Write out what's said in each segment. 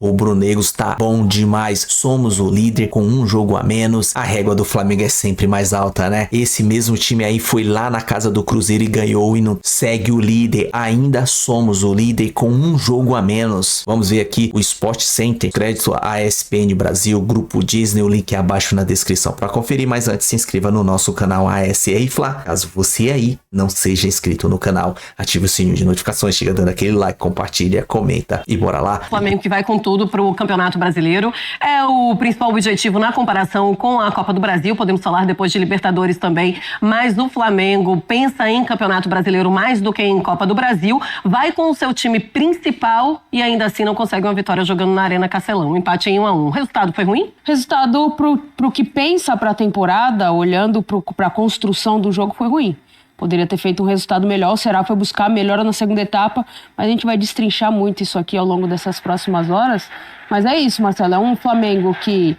O Brunegos tá bom demais, somos o líder com um jogo a menos, a régua do Flamengo é sempre mais alta, né? Esse mesmo time aí foi lá na casa do Cruzeiro e ganhou e não segue o líder, ainda somos o líder com um jogo a menos. Vamos ver aqui o Sport Center, crédito à ESPN Brasil, Grupo Disney, o link é abaixo na descrição para conferir, mas antes se inscreva no nosso canal ASR Fla, caso você aí não seja inscrito no canal, ative o sininho de notificações, chega dando aquele like, compartilha, comenta e bora lá. Flamengo que vai com tudo para o Campeonato Brasileiro. É o principal objetivo na comparação com a Copa do Brasil. Podemos falar depois de Libertadores também. Mas o Flamengo pensa em Campeonato Brasileiro mais do que em Copa do Brasil. Vai com o seu time principal e ainda assim não consegue uma vitória jogando na Arena Castelão. Um empate em 1-1. O resultado foi ruim? Resultado pro que pensa para a temporada, olhando para a construção do jogo, foi ruim. Poderia ter feito um resultado melhor, o Ceará foi buscar a melhora na segunda etapa, mas a gente vai destrinchar muito isso aqui ao longo dessas próximas horas. Mas é isso, Marcelo, é um Flamengo que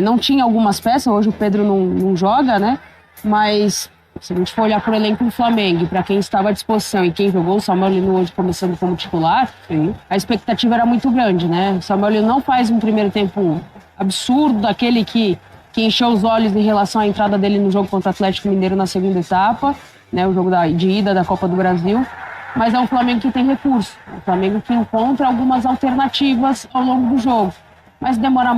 não tinha algumas peças, hoje o Pedro não joga, né? Mas se a gente for olhar para o elenco do Flamengo, para quem estava à disposição e quem jogou, o Samuel Lino hoje começando como titular, a expectativa era muito grande, né? O Samuel Lino não faz um primeiro tempo absurdo, daquele que encheu os olhos em relação à entrada dele no jogo contra o Atlético Mineiro na segunda etapa, né, o jogo de ida da Copa do Brasil, mas é um Flamengo que tem recurso, um Flamengo que encontra algumas alternativas ao longo do jogo, mas demora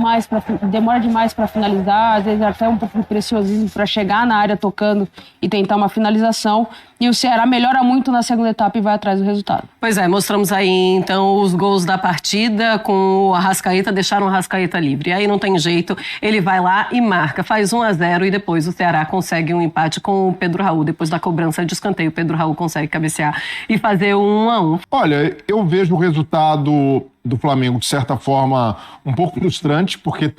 demais para finalizar, às vezes até um pouco de preciosismo para chegar na área tocando e tentar uma finalização, e o Ceará melhora muito na segunda etapa e vai atrás do resultado. Pois é, mostramos aí então os gols da partida com o Arrascaeta, deixaram o Arrascaeta livre, aí não tem jeito, ele vai lá e marca, faz 1-0 e depois o Ceará consegue um empate com o Pedro Raul, depois da cobrança de escanteio, o Pedro Raul consegue cabecear e fazer 1-1. Olha, eu vejo o resultado do Flamengo, de certa forma, um pouco frustrante, porque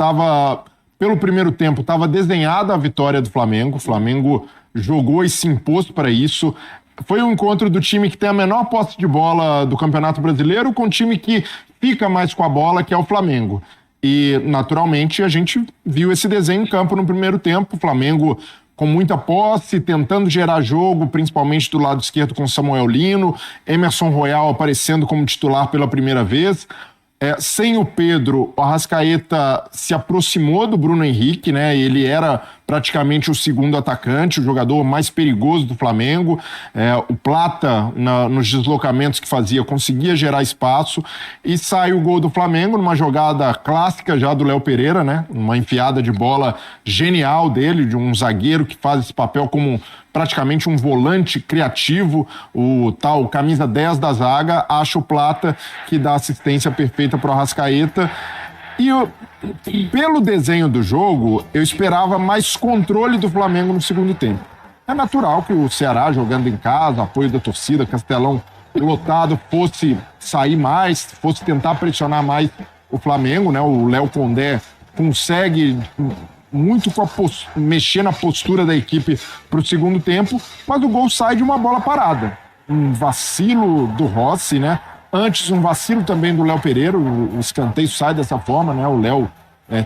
pelo primeiro tempo, estava desenhada a vitória do Flamengo. O Flamengo jogou e se impôs para isso. Foi um encontro do time que tem a menor posse de bola do Campeonato Brasileiro com o time que fica mais com a bola, que é o Flamengo. E, naturalmente, a gente viu esse desenho em campo no primeiro tempo. O Flamengo com muita posse, tentando gerar jogo, principalmente do lado esquerdo com Samuel Lino, Emerson Royal aparecendo como titular pela primeira vez. Sem o Pedro, o Arrascaeta se aproximou do Bruno Henrique, né? Ele era praticamente o segundo atacante, o jogador mais perigoso do Flamengo. O Plata, nos deslocamentos que fazia, conseguia gerar espaço. E sai o gol do Flamengo numa jogada clássica já do Léo Pereira, né? Uma enfiada de bola genial dele, de um zagueiro que faz esse papel como praticamente um volante criativo, o tal camisa 10 da zaga, acha o Plata, que dá assistência perfeita para o Arrascaeta. E pelo desenho do jogo, eu esperava mais controle do Flamengo no segundo tempo. É natural que o Ceará, jogando em casa, apoio da torcida, Castelão lotado, fosse sair mais, fosse tentar pressionar mais o Flamengo, né? O Léo Condé consegue muito mexer na postura da equipe para o segundo tempo, mas o gol sai de uma bola parada. Um vacilo do Rossi, né? Antes, um vacilo também do Léo Pereira, o escanteio sai dessa forma, né? O Léo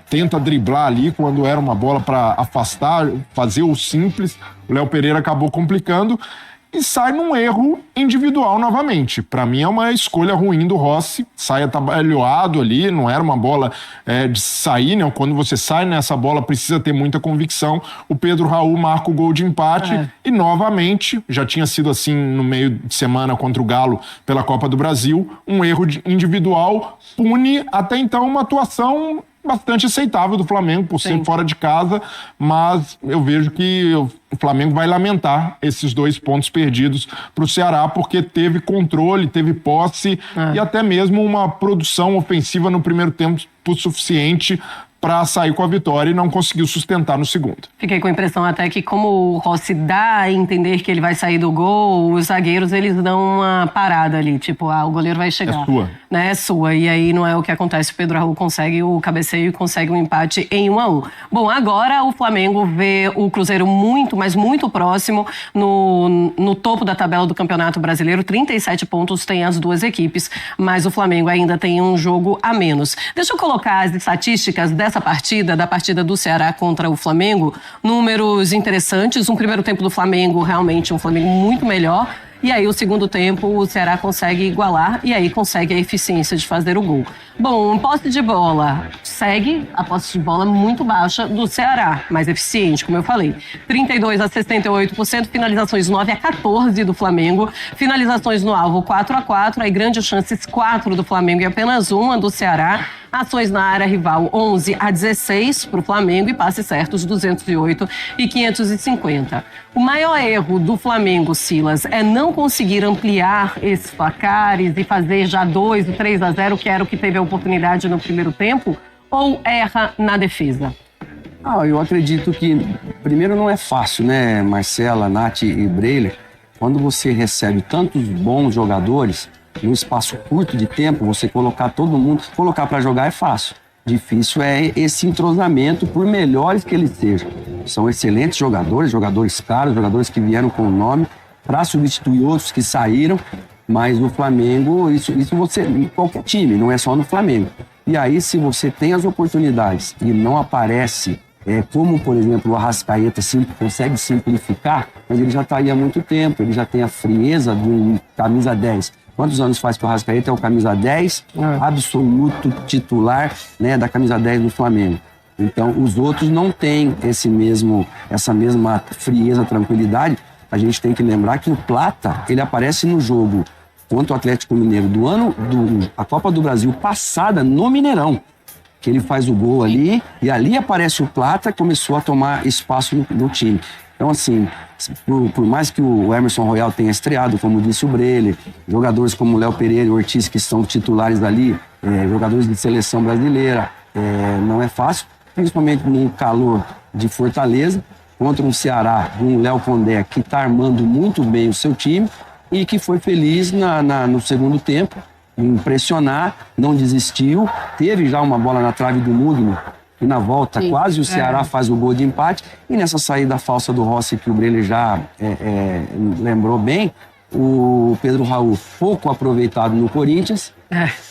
tenta driblar ali quando era uma bola para afastar, fazer o simples. O Léo Pereira acabou complicando e sai num erro individual novamente. Para mim é uma escolha ruim do Rossi, sai atabalhoado ali, não era uma bola de sair, né? Quando você sai nessa bola precisa ter muita convicção. O Pedro Raul marca o gol de empate e novamente, já tinha sido assim no meio de semana contra o Galo pela Copa do Brasil, um erro individual pune até então uma atuação bastante aceitável do Flamengo por ser fora de casa, mas eu vejo que o Flamengo vai lamentar esses 2 pontos perdidos para o Ceará, porque teve controle, teve posse e até mesmo uma produção ofensiva no primeiro tempo suficiente para sair com a vitória e não conseguiu sustentar no segundo. Fiquei com a impressão até que, como o Rossi dá a entender que ele vai sair do gol, os zagueiros eles dão uma parada ali, tipo, o goleiro vai chegar. É sua. Né? É sua. E aí não é o que acontece. O Pedro Raul consegue o cabeceio e consegue um empate em 1-1. Bom, agora o Flamengo vê o Cruzeiro muito, mas muito próximo no topo da tabela do Campeonato Brasileiro. 37 pontos tem as duas equipes, mas o Flamengo ainda tem um jogo a menos. Deixa eu colocar as estatísticas dessa partida, da partida do Ceará contra o Flamengo. Números interessantes. Um primeiro tempo do Flamengo, realmente um Flamengo muito melhor. E aí, o segundo tempo, o Ceará consegue igualar e aí consegue a eficiência de fazer o gol. Bom, posse de bola segue a posse de bola muito baixa do Ceará, mais eficiente, como eu falei. 32% a 68%, finalizações 9 a 14 do Flamengo, finalizações no alvo 4 a 4, aí grandes chances 4 do Flamengo e apenas uma do Ceará. Ações na área rival 11 a 16 para o Flamengo e passes certos 208 e 550. O maior erro do Flamengo, Silas, é não conseguir ampliar esses placares e fazer já 2 e 3 a 0, que era o que teve a oportunidade no primeiro tempo, ou erra na defesa? Eu acredito que, primeiro, não é fácil, né, Marcela, Nath e Breiler, quando você recebe tantos bons jogadores, num espaço curto de tempo, você colocar todo mundo, colocar para jogar é fácil. Difícil é esse entrosamento, por melhores que eles sejam. São excelentes jogadores, jogadores caros, jogadores que vieram com o nome, para substituir outros que saíram, mas no Flamengo, isso você, em qualquer time, não é só no Flamengo. E aí, se você tem as oportunidades e não aparece, como, por exemplo, o Arrascaeta consegue simplificar, mas ele já está aí há muito tempo, ele já tem a frieza de um camisa 10. Quantos anos faz que o Arrascaeta é o camisa 10 absoluto titular, né, da camisa 10 do Flamengo? Então, os outros não têm essa mesma frieza, tranquilidade. A gente tem que lembrar que o Plata, ele aparece no jogo contra o Atlético Mineiro a Copa do Brasil passada no Mineirão, que ele faz o gol ali, e ali aparece o Plata, começou a tomar espaço no time. Então, assim, por mais que o Emerson Royal tenha estreado, como disse o Breler, jogadores como o Léo Pereira e o Ortiz, que são titulares ali, jogadores de seleção brasileira, não é fácil, principalmente no calor de Fortaleza, contra um Ceará, um Léo Condé, que está armando muito bem o seu time e que foi feliz no segundo tempo, em pressionar, não desistiu, teve já uma bola na trave do Mugni, e na volta quase o Ceará faz o gol de empate, e nessa saída falsa do Rossi, que o Breler já lembrou bem, o Pedro Raul, pouco aproveitado no Corinthians,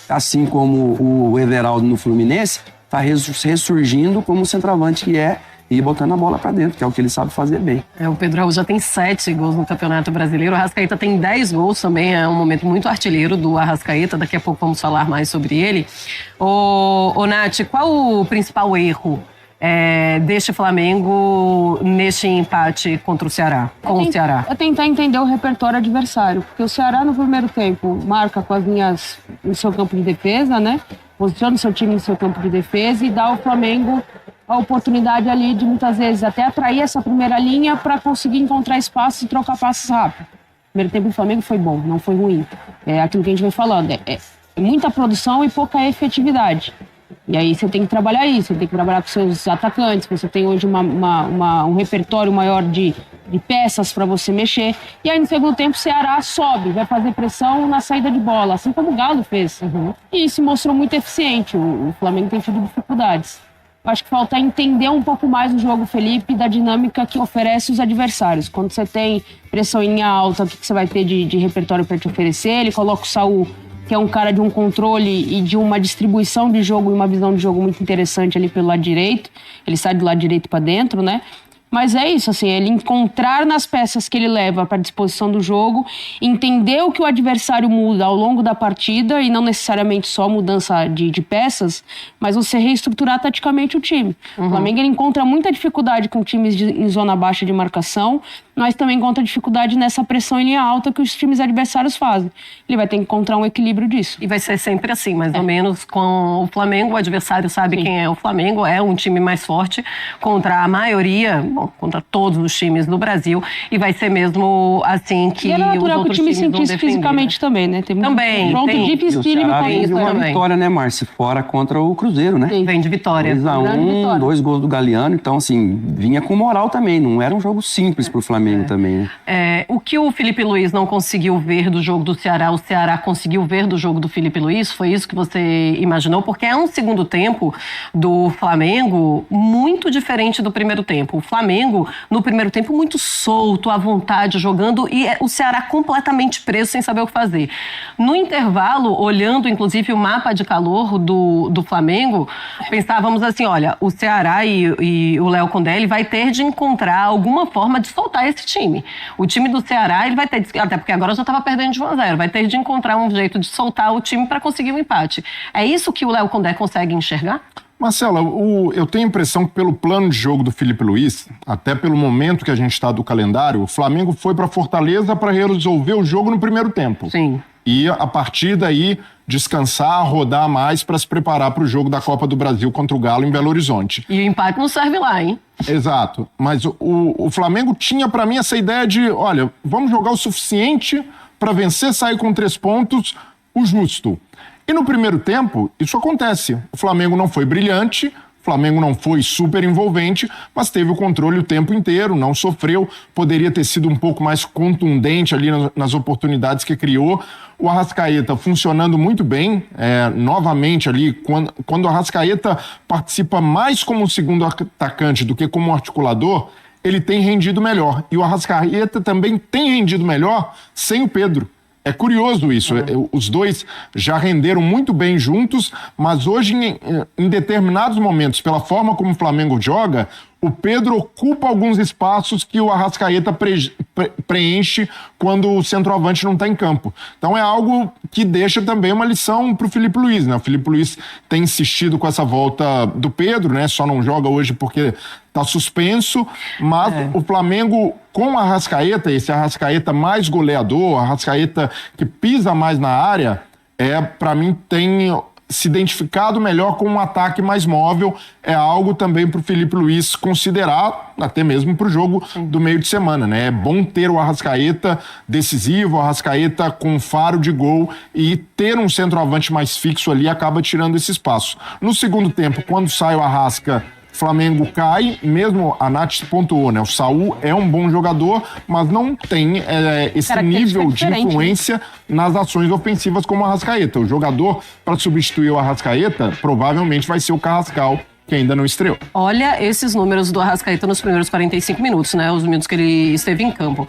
assim como o Everaldo no Fluminense, está ressurgindo como centroavante que é, e botando a bola para dentro, que é o que ele sabe fazer bem. O Pedro Raul já tem 7 gols no Campeonato Brasileiro, o Arrascaeta tem 10 gols também, é um momento muito artilheiro do Arrascaeta, daqui a pouco vamos falar mais sobre ele. Ô Nath, qual o principal erro deste Flamengo neste empate contra o Ceará, com o Ceará? É tentar entender o repertório adversário, porque o Ceará no primeiro tempo marca com as linhas no seu campo de defesa, né? Posiciona o seu time no seu campo de defesa e dá ao Flamengo a oportunidade ali de muitas vezes até atrair essa primeira linha para conseguir encontrar espaço e trocar passes rápido. O primeiro tempo do Flamengo foi bom, não foi ruim. É aquilo que a gente vem falando, é muita produção e pouca efetividade. E aí você tem que trabalhar isso, você tem que trabalhar com seus atacantes, você tem hoje um repertório maior de peças para você mexer. E aí no segundo tempo o Ceará sobe, vai fazer pressão na saída de bola, assim como o Galo fez. E se mostrou muito eficiente, o Flamengo tem tido dificuldades. Acho que falta entender um pouco mais o jogo, Felipe, da dinâmica que oferece os adversários. Quando você tem pressão em linha alta, o que você vai ter de repertório para te oferecer? Ele coloca o Saul, que é um cara de um controle e de uma distribuição de jogo e uma visão de jogo muito interessante ali pelo lado direito. Ele sai do lado direito para dentro, né? Mas é isso, assim, ele encontrar nas peças que ele leva para a disposição do jogo, entender o que o adversário muda ao longo da partida e não necessariamente só mudança de peças, mas você reestruturar taticamente o time. O Flamengo ele encontra muita dificuldade com times em zona baixa de marcação, mas também encontra dificuldade nessa pressão em linha alta que os times adversários fazem. Ele vai ter que encontrar um equilíbrio disso. E vai ser sempre assim, mais ou menos com o Flamengo. O adversário sabe quem é o Flamengo, é um time mais forte contra a maioria, contra todos os times do Brasil. E vai ser mesmo assim que os outros times vão defender. E é natural que o time sentisse fisicamente também, né? Tem também. Pronto, dificílimo com isso uma também. Vitória, né, Márcio? Fora contra o Cruzeiro, né? Sim. Vem de vitória. 2-1, 2 gols do Galeano. Então, assim, vinha com moral também. Não era um jogo simples pro Flamengo também, né? O que o Felipe Luiz não conseguiu ver do jogo do Ceará, o Ceará conseguiu ver do jogo do Felipe Luiz? Foi isso que você imaginou? Porque é um segundo tempo do Flamengo muito diferente do primeiro tempo. O Flamengo Flamengo, no primeiro tempo, muito solto, à vontade, jogando, e o Ceará completamente preso, sem saber o que fazer. No intervalo, olhando, inclusive, o mapa de calor do Flamengo, pensávamos assim, olha, o Ceará e o Léo Condé, ele vai ter de encontrar alguma forma de soltar esse time. O time do Ceará, ele vai ter, até porque agora já estava perdendo de 1-0, vai ter de encontrar um jeito de soltar o time para conseguir um empate. É isso que o Léo Condé consegue enxergar? Marcela, eu tenho a impressão que pelo plano de jogo do Felipe Luiz, até pelo momento que a gente está do calendário, o Flamengo foi para Fortaleza para resolver o jogo no primeiro tempo. Sim. E a partir daí descansar, rodar mais para se preparar para o jogo da Copa do Brasil contra o Galo em Belo Horizonte. E o empate não serve lá, hein? Exato. Mas o Flamengo tinha para mim essa ideia de, olha, vamos jogar o suficiente para vencer, sair com 3 pontos, o justo. E no primeiro tempo, isso acontece. O Flamengo não foi brilhante, o Flamengo não foi super envolvente, mas teve o controle o tempo inteiro, não sofreu, poderia ter sido um pouco mais contundente ali nas oportunidades que criou. O Arrascaeta funcionando muito bem, novamente ali, quando o Arrascaeta participa mais como segundo atacante do que como articulador, ele tem rendido melhor. E o Arrascaeta também tem rendido melhor sem o Pedro. É curioso isso, os dois já renderam muito bem juntos, mas hoje, em determinados momentos, pela forma como o Flamengo joga, o Pedro ocupa alguns espaços que o Arrascaeta preenche quando o centroavante não está em campo. Então é algo que deixa também uma lição para o Felipe Luiz, né? O Felipe Luiz tem insistido com essa volta do Pedro, né? Só não joga hoje porque está suspenso, mas o Flamengo com o Arrascaeta, esse Arrascaeta mais goleador, Arrascaeta que pisa mais na área, para mim tem se identificado melhor com um ataque mais móvel, é algo também para o Felipe Luiz considerar, até mesmo para o jogo do meio de semana, né? É bom ter o Arrascaeta decisivo, o Arrascaeta com faro de gol, e ter um centroavante mais fixo ali acaba tirando esse espaço. No segundo tempo, quando sai o Arrasca, Flamengo cai, mesmo a Nath pontuou, né? O Saul é um bom jogador, mas não tem esse nível de influência nas ações ofensivas como o Arrascaeta. O jogador para substituir o Arrascaeta provavelmente vai ser o Carrascal, que ainda não estreou. Olha esses números do Arrascaeta nos primeiros 45 minutos, né? Os minutos que ele esteve em campo.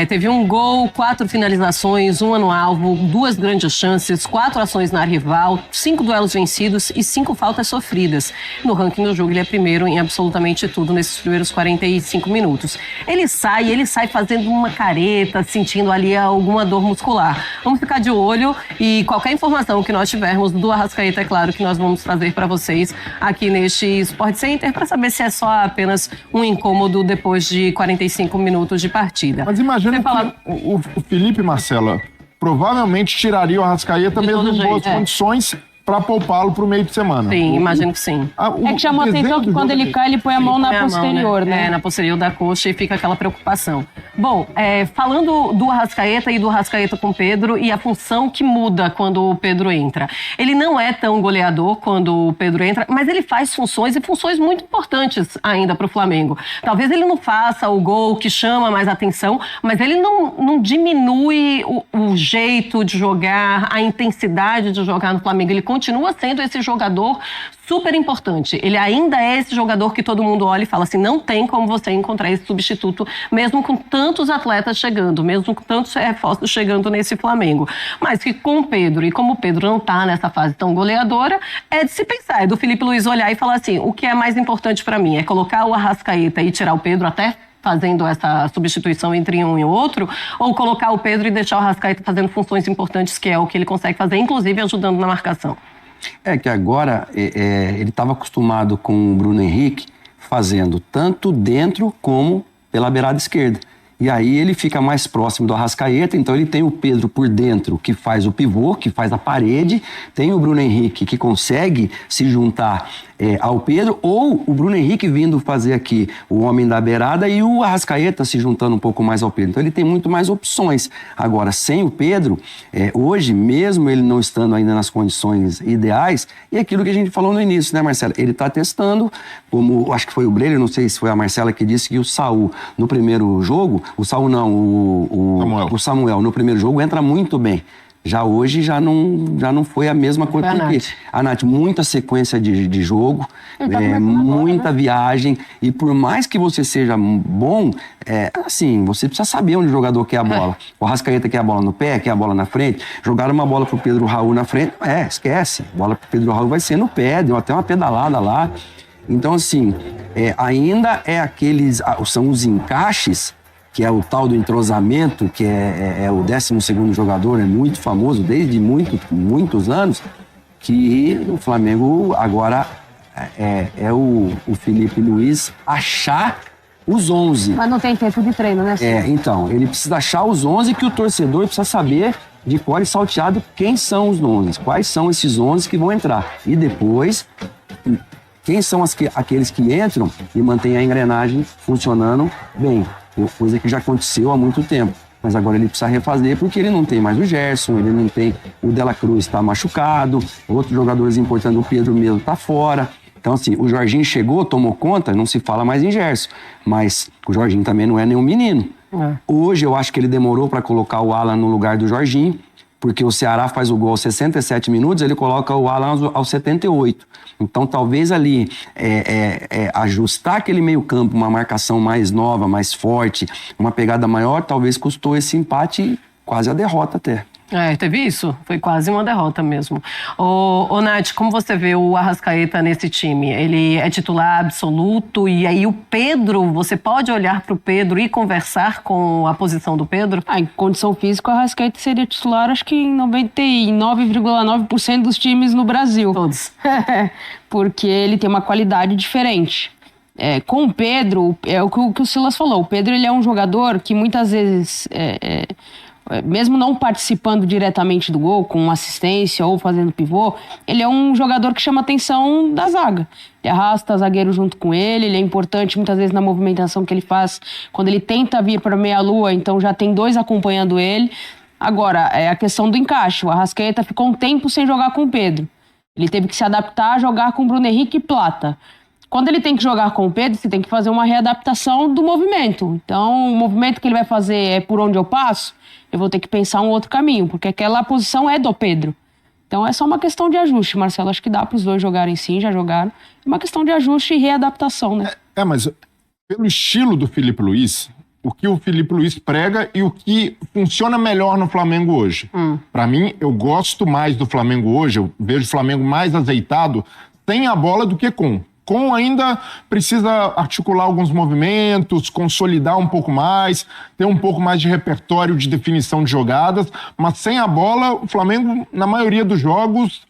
Teve um gol, 4 finalizações, 1 no alvo, 2 grandes chances, 4 ações na área rival, 5 duelos vencidos e 5 faltas sofridas. No ranking do jogo, ele é primeiro em absolutamente tudo nesses primeiros 45 minutos. Ele sai fazendo uma careta, sentindo ali alguma dor muscular. Vamos ficar de olho, e qualquer informação que nós tivermos do Arrascaeta, é claro que nós vamos trazer para vocês aqui neste Sport Center, para saber se é só apenas um incômodo depois de 45 minutos de partida. Mas imagina que o Felipe, Marcela, provavelmente tiraria o Arrascaeta mesmo em boas condições para poupá-lo para o meio de semana. Sim, imagino que sim. É que chamou a atenção que quando ele cai, ele põe a mão na posterior, né? Na posterior da coxa, e fica aquela preocupação. Bom, falando do Arrascaeta e do Arrascaeta com o Pedro e a função que muda quando o Pedro entra. Ele não é tão goleador quando o Pedro entra, mas ele faz funções, e funções muito importantes ainda para o Flamengo. Talvez ele não faça o gol que chama mais atenção, mas ele não diminui o jeito de jogar, a intensidade de jogar no Flamengo. Ele continua sendo esse jogador super importante. Ele ainda é esse jogador que todo mundo olha e fala assim, não tem como você encontrar esse substituto, mesmo com tantos atletas chegando, mesmo com tantos reforços chegando nesse Flamengo. Mas que com o Pedro, e como o Pedro não está nessa fase tão goleadora, é de se pensar, é do Felipe Luiz olhar e falar assim, o que é mais importante para mim? É colocar o Arrascaeta e tirar o Pedro, até fazendo essa substituição entre um e o outro, ou colocar o Pedro e deixar o Arrascaeta fazendo funções importantes, que é o que ele consegue fazer, inclusive ajudando na marcação? É que agora ele estava acostumado com o Bruno Henrique fazendo tanto dentro como pela beirada esquerda. E aí ele fica mais próximo do Arrascaeta, então ele tem o Pedro por dentro, que faz o pivô, que faz a parede, tem o Bruno Henrique, que consegue se juntar ao Pedro, ou o Bruno Henrique vindo fazer aqui o homem da beirada e o Arrascaeta se juntando um pouco mais ao Pedro. Então ele tem muito mais opções. Agora, sem o Pedro, hoje, mesmo ele não estando ainda nas condições ideais, e aquilo que a gente falou no início, né, Marcela? Ele está testando, como acho que foi o Breler, não sei se foi a Marcela que disse que o Saul, no primeiro jogo, o Saul não, o Samuel, no primeiro jogo entra muito bem. Já hoje já não foi a mesma coisa. Foi a Porque Nath. a Nath, muita sequência de jogo, Ele tá começando agora, muita viagem. E por mais que você seja bom, assim, você precisa saber onde o jogador quer a bola. O Arrascaeta quer a bola no pé, quer a bola na frente. Jogaram uma bola pro Pedro Raul na frente, esquece. A bola pro Pedro Raul vai ser no pé, deu até uma pedalada lá. Então, assim, ainda são os encaixes, que é o tal do entrosamento, que é o 12º jogador, é muito famoso desde muitos anos, que o Flamengo agora o Felipe Luiz achar os 11. Mas não tem tempo de treino, né? Então, ele precisa achar os 11 que o torcedor precisa saber de cor e salteado quem são os 11, quais são esses 11 que vão entrar. E depois, quem são aqueles que entram e mantêm a engrenagem funcionando bem. Coisa que já aconteceu há muito tempo. Mas agora ele precisa refazer porque ele não tem mais o Gerson, ele não tem... O Dela Cruz está machucado, outros jogadores importantes, o Pedro mesmo está fora. Então, assim, o Jorginho chegou, tomou conta, não se fala mais em Gerson. Mas o Jorginho também não é nenhum menino. Hoje eu acho que ele demorou para colocar o Alan no lugar do Jorginho, porque o Ceará faz o gol aos 67 minutos, ele coloca o Alan aos 78. Então, talvez ali ajustar aquele meio-campo, uma marcação mais nova, mais forte, uma pegada maior, talvez custou esse empate, quase a derrota até. Teve isso. Foi quase uma derrota mesmo. Ô, Nath, como você vê o Arrascaeta nesse time? Ele é titular absoluto e aí o Pedro, você pode olhar para o Pedro e conversar com a posição do Pedro? Em condição física, o Arrascaeta seria titular, acho que em 99,9% dos times no Brasil. Todos. Porque ele tem uma qualidade diferente. Com o Pedro, é o que o Silas falou. O Pedro, ele é um jogador que muitas vezes... mesmo não participando diretamente do gol, com assistência ou fazendo pivô, ele é um jogador que chama a atenção da zaga. Ele arrasta zagueiro junto com ele é importante muitas vezes na movimentação que ele faz quando ele tenta vir para meia-lua, então já tem 2 acompanhando ele. Agora, é a questão do encaixe. O Arrascaeta ficou um tempo sem jogar com o Pedro. Ele teve que se adaptar a jogar com o Bruno Henrique e Plata. Quando ele tem que jogar com o Pedro, você tem que fazer uma readaptação do movimento. Então, o movimento que ele vai fazer é por onde eu passo, eu vou ter que pensar um outro caminho, porque aquela posição é do Pedro. Então, é só uma questão de ajuste, Marcelo. Acho que dá para os dois jogarem sim, já jogaram. É uma questão de ajuste e readaptação, né? Mas pelo estilo do Felipe Luiz, o que o Felipe Luiz prega e o que funciona melhor no Flamengo hoje. Para mim, eu gosto mais do Flamengo hoje, eu vejo o Flamengo mais azeitado sem a bola do que com. Com ainda precisa articular alguns movimentos, consolidar um pouco mais, ter um pouco mais de repertório de definição de jogadas, mas sem a bola, o Flamengo, na maioria dos jogos,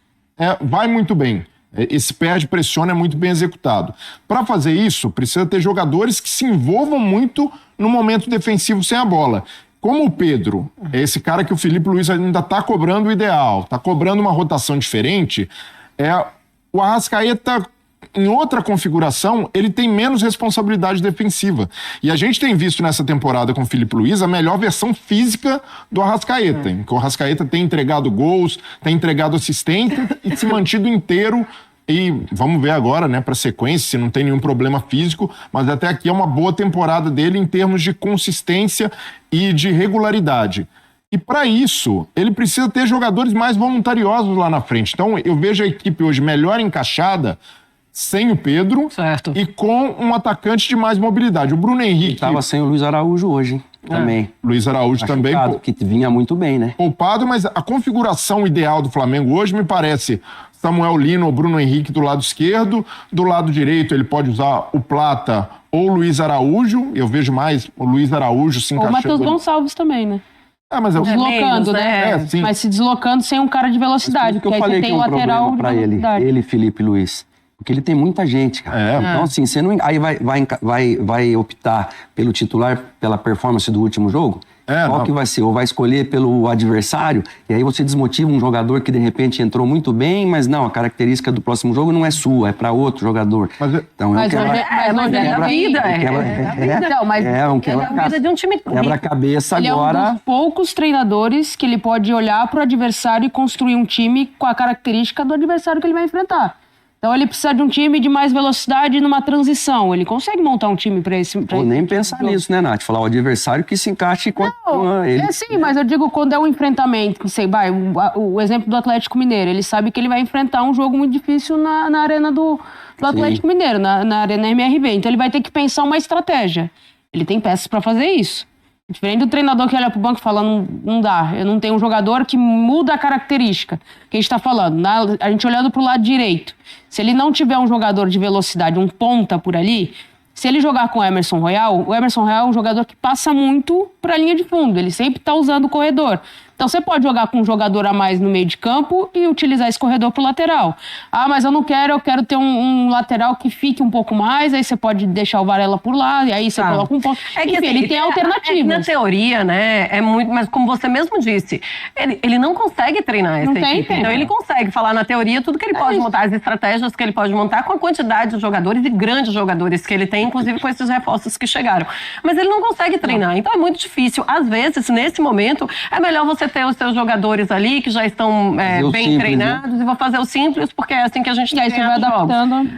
vai muito bem. Esse perde, pressiona, é muito bem executado. Para fazer isso, precisa ter jogadores que se envolvam muito no momento defensivo sem a bola. Como o Pedro é esse cara que o Felipe Luiz ainda está cobrando o ideal, está cobrando uma rotação diferente, o Arrascaeta... Em outra configuração, ele tem menos responsabilidade defensiva. E a gente tem visto nessa temporada com o Felipe Luiz a melhor versão física do Arrascaeta. Em que o Arrascaeta tem entregado gols, tem entregado assistência e se mantido inteiro. E vamos ver agora, né, para a sequência, se não tem nenhum problema físico. Mas até aqui é uma boa temporada dele em termos de consistência e de regularidade. E para isso, ele precisa ter jogadores mais voluntariosos lá na frente. Então, eu vejo a equipe hoje melhor encaixada, sem o Pedro, certo, e com um atacante de mais mobilidade. O Bruno Henrique... Estava sem o Luiz Araújo hoje, hein? Também. Luiz Araújo também. Que vinha muito bem, né? Poupado, mas a configuração ideal do Flamengo hoje me parece Samuel Lino ou Bruno Henrique do lado esquerdo. Do lado direito ele pode usar o Plata ou o Luiz Araújo. Eu vejo mais o Luiz Araújo se encaixando. Ou o Matheus Gonçalves também, né? Mas eu... Deslocando, né? Sim. Mas se deslocando sem um cara de velocidade. Porque eu falei que é um problema para ele, Felipe Luiz. Porque ele tem muita gente, cara. Então, assim, você não... Aí vai optar pelo titular, pela performance do último jogo? Qual que vai ser? Ou vai escolher pelo adversário? E aí você desmotiva um jogador que, de repente, entrou muito bem, mas não, a característica do próximo jogo não é sua, é para outro jogador. Então, é da vida. É um vida de um time quebra-cabeça agora. Ele é um dos poucos treinadores que ele pode olhar para o adversário e construir um time com a característica do adversário que ele vai enfrentar. Então ele precisa de um time de mais velocidade numa transição. Ele consegue montar um time para esse... Ou nem pensar nisso, né, Nath? Falar o adversário que se encaixe com ele. Sim, mas eu digo quando é um enfrentamento, o exemplo do Atlético Mineiro, ele sabe que ele vai enfrentar um jogo muito difícil na arena do Atlético Mineiro, na arena MRV. Então ele vai ter que pensar uma estratégia. Ele tem peças para fazer isso. Diferente do treinador que olha pro banco e fala, não dá, eu não tenho um jogador que muda a característica que a gente tá falando. A gente olhando pro lado direito, se ele não tiver um jogador de velocidade, um ponta por ali, se ele jogar com o Emerson Royal é um jogador que passa muito pra linha de fundo, ele sempre tá usando o corredor. Então você pode jogar com um jogador a mais no meio de campo e utilizar esse corredor pro lateral. Ah, mas eu quero ter um lateral que fique um pouco mais, aí você pode deixar o Varela por lá, e aí você coloca um ponto. Enfim, assim, ele tem alternativas. Na teoria, né, é muito, mas como você mesmo disse, ele não consegue treinar essa equipe. Então ele consegue falar na teoria tudo que ele pode montar, as estratégias que ele pode montar com a quantidade de jogadores e grandes jogadores que ele tem, inclusive com esses reforços que chegaram. Mas ele não consegue treinar, então é muito difícil. Às vezes, nesse momento, é melhor você ter os seus jogadores ali que já estão bem simples, treinados, né? E vou fazer o simples porque é assim que a gente tem. E aí você vai adaptando.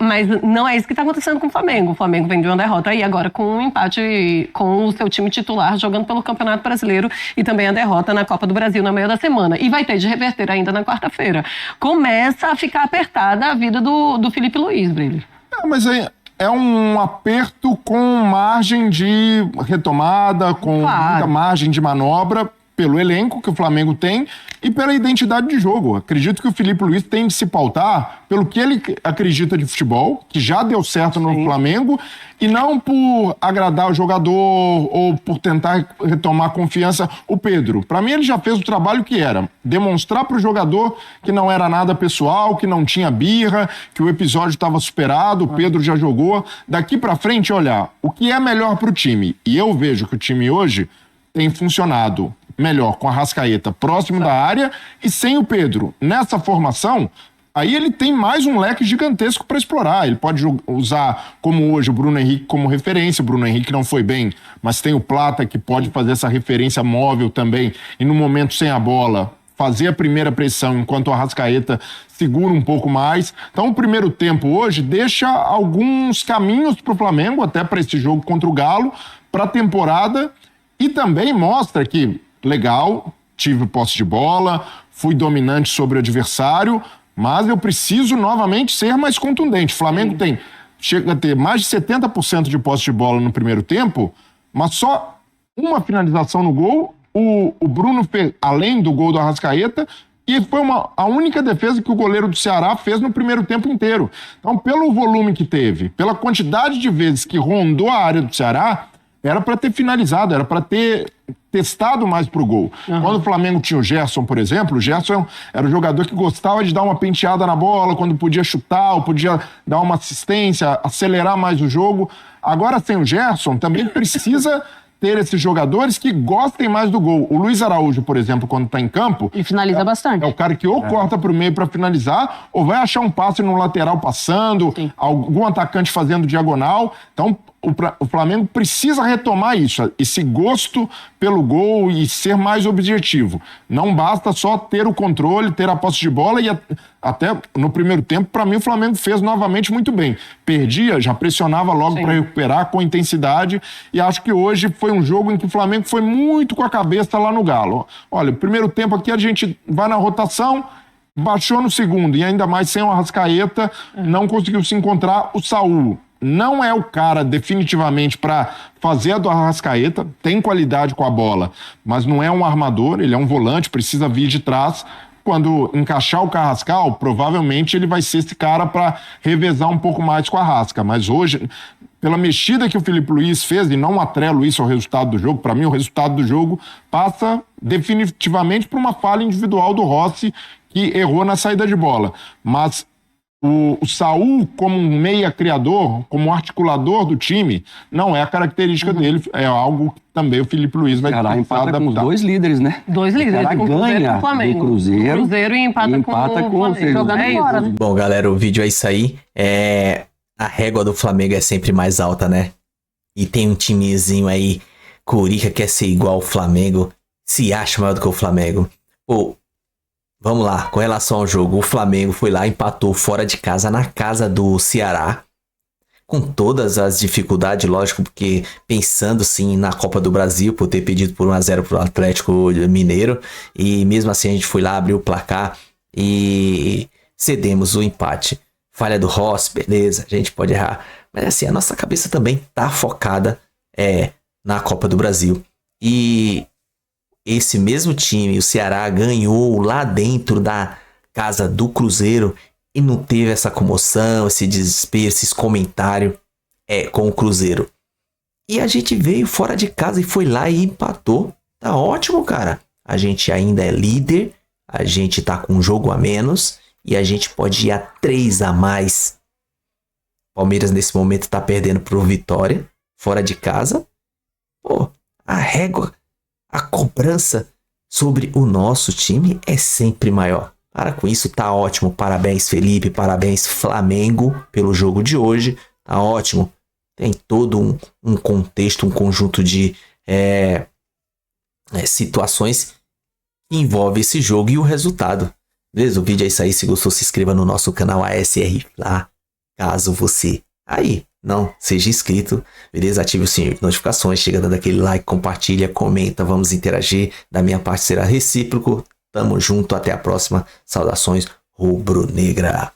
Mas não é isso que está acontecendo com o Flamengo. O Flamengo vem de uma derrota e agora com um empate com o seu time titular jogando pelo Campeonato Brasileiro e também a derrota na Copa do Brasil no meio da semana. E vai ter de reverter ainda na quarta-feira. Começa a ficar apertada a vida do Felipe Luiz, Brilho. Mas é um aperto com margem de retomada, com muita margem de manobra, pelo elenco que o Flamengo tem e pela identidade de jogo. Acredito que o Felipe Luiz tem de se pautar pelo que ele acredita de futebol, que já deu certo no Flamengo, e não por agradar o jogador ou por tentar retomar confiança. O Pedro, para mim, ele já fez o trabalho que era demonstrar para o jogador que não era nada pessoal, que não tinha birra, que o episódio estava superado, o Pedro já jogou. Daqui para frente, olhar o que é melhor para o time. E eu vejo que o time hoje tem funcionado melhor com a Arrascaeta próximo da área e sem o Pedro. Nessa formação, aí ele tem mais um leque gigantesco para explorar. Ele pode usar, como hoje, o Bruno Henrique como referência. O Bruno Henrique não foi bem, mas tem o Plata que pode fazer essa referência móvel também. E no momento sem a bola, fazer a primeira pressão enquanto o Arrascaeta segura um pouco mais. Então o primeiro tempo hoje deixa alguns caminhos para o Flamengo, até para esse jogo contra o Galo, para a temporada, e também mostra que legal, tive posse de bola, fui dominante sobre o adversário, mas eu preciso novamente ser mais contundente. O Flamengo chega a ter mais de 70% de posse de bola no primeiro tempo, mas só uma finalização no gol. O Bruno fez, além do gol do Arrascaeta, e foi a única defesa que o goleiro do Ceará fez no primeiro tempo inteiro. Então, pelo volume que teve, pela quantidade de vezes que rondou a área do Ceará, era para ter finalizado, era para ter testado mais pro gol. Quando o Flamengo tinha o Gerson, por exemplo, o Gerson era um jogador que gostava de dar uma penteada na bola, quando podia chutar, ou podia dar uma assistência, acelerar mais o jogo. Agora, sem o Gerson, também precisa ter esses jogadores que gostem mais do gol. O Luiz Araújo, por exemplo, quando tá em campo... E finaliza bastante. É o cara que ou corta pro meio para finalizar, ou vai achar um passe no lateral passando, algum atacante fazendo diagonal. Então, o Flamengo precisa retomar isso, esse gosto pelo gol e ser mais objetivo. Não basta só ter o controle, ter a posse de bola, e até no primeiro tempo, para mim, o Flamengo fez novamente muito bem. Perdia, já pressionava logo para recuperar com intensidade, e acho que hoje foi um jogo em que o Flamengo foi muito com a cabeça lá no Galo. Olha, o primeiro tempo aqui a gente vai na rotação, baixou no segundo, e ainda mais sem o Arrascaeta, não conseguiu se encontrar. O Saúl não é o cara definitivamente para fazer a do Arrascaeta, tem qualidade com a bola, mas não é um armador, ele é um volante, precisa vir de trás. Quando encaixar o Carrascal, provavelmente ele vai ser esse cara para revezar um pouco mais com a Arrasca. Mas hoje, pela mexida que o Felipe Luiz fez, e não atrelo isso ao resultado do jogo, para mim o resultado do jogo passa definitivamente por uma falha individual do Rossi, que errou na saída de bola. Mas o Saúl, como um meia criador, como articulador do time, não é a característica dele, é algo que também o Felipe Luiz vai tentar adaptar. Com os dois líderes, né? Dois líderes, com o ganha do Cruzeiro e empata com o Flamengo. Jogando fora, né? Bom, galera, o vídeo é isso aí. A régua do Flamengo é sempre mais alta, né? E tem um timezinho aí, Corica, quer ser igual ao Flamengo, se acha maior do que o Flamengo. Pô, Vamos lá, com relação ao jogo, o Flamengo foi lá, empatou fora de casa, na casa do Ceará, com todas as dificuldades, lógico, porque pensando sim na Copa do Brasil, por ter pedido por 1-0 pro Atlético Mineiro, e mesmo assim a gente foi lá, abriu o placar e cedemos o empate. Falha do Rossi, beleza, a gente pode errar, mas assim, a nossa cabeça também tá focada na Copa do Brasil. E esse mesmo time, o Ceará, ganhou lá dentro da casa do Cruzeiro e não teve essa comoção, esse desespero, esses comentários com o Cruzeiro. E a gente veio fora de casa e foi lá e empatou. Tá ótimo, cara. A gente ainda é líder, a gente tá com um jogo a menos e a gente pode ir a 3 a mais. Palmeiras nesse momento tá perdendo pro Vitória, fora de casa. Pô, a régua, a cobrança sobre o nosso time é sempre maior. Para com isso, tá ótimo. Parabéns, Felipe. Parabéns, Flamengo, pelo jogo de hoje. Tá ótimo. Tem todo um contexto, um conjunto de situações que envolve esse jogo e o resultado. Beleza? O vídeo é isso aí. Se gostou, se inscreva no nosso canal ASR lá. Caso você aí não seja inscrito, beleza? Ative o sininho de notificações, chega dando aquele like, compartilha, comenta, vamos interagir. Da minha parte será recíproco. Tamo junto, até a próxima. Saudações rubro-negra.